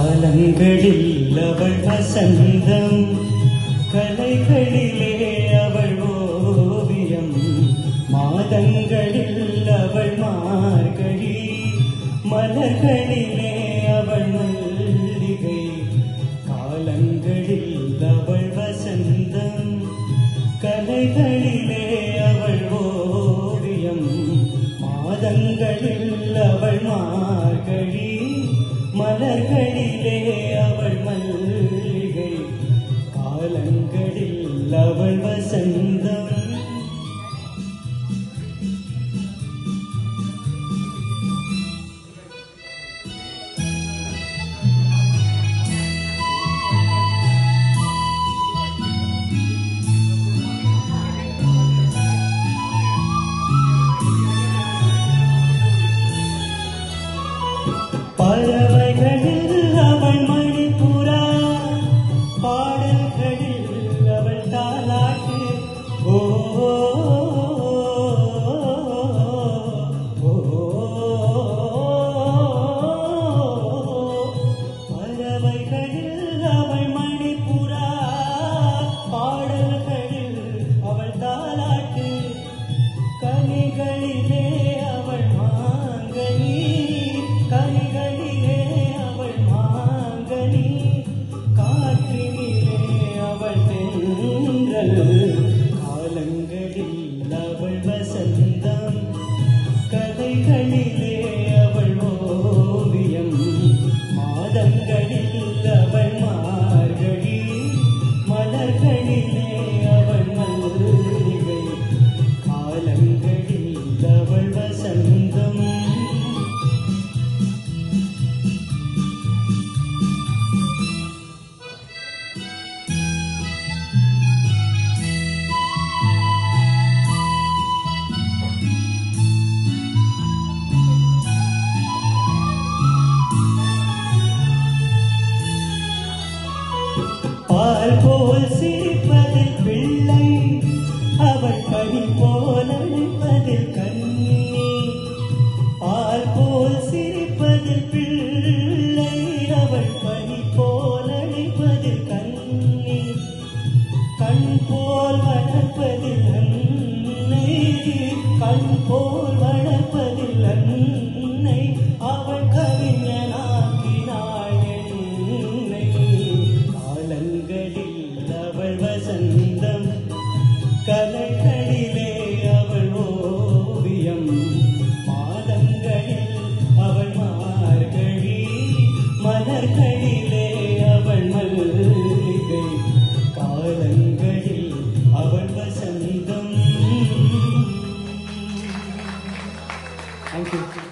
காலங்களில் அவள் வசந்தம், கலைகளிலே அவள் ஓவியம், மாதங்களில் அவள் மார்கழி, மலர்களிலே அவள் மல்லிகை. காலங்களில் அவள் வசந்தம், கலைகளிலே அவள் ஓவியம், மாதங்களில் அவள் மார்கழி, மலர்களிலே அவள் மல்லிகை. காலங்களில் அவள் வசந்தம். பறவைகளில் அவள் மணிப்புறா, பாடல்களில் அவள் தாலாட்டு. ஓ பறவைகளில் அவள் மணிப்புறா, பாடல்களில் அவள் தாலாட்டு. கனிகளிலே அவள் மாங்கனி, கனிகளிலே அவள் மாங்கனி, காற்றினிலே அவள் தென்றல். காலங்களில் அவள் வசந்தம், கலைகளிலே அவள் ஓவியம், மாதங்களில் அவள் மார்கழி, மலர்களிலே அவள் மல்லிகை. காலங்களில் அவள் வசந்தம். பால் போல் சிரிப்பதில் பிள்ளை, அவள் பனி போல் அழைப்பதில் கண்ணி. பால் போல் சிரிப்பதில் பிள்ளை, அவள் பனி போல் அழைப்பதில் கண்ணி. கண் போல் வளர்ப்பதில் அன்னை, கண் போல் வளர்ப்பதில் அன்னை. அவள் கவிஞனாக்கினாள் என்னை. காலங்களில் அவள் வசந்தம், கலைகளிலே அவள் ஓவியம், மாதங்களில் அவள் மார்கழி, மலர்களிலே அவள் மல்லிகை. காலங்களில் அவள் வசந்தம். Thank you.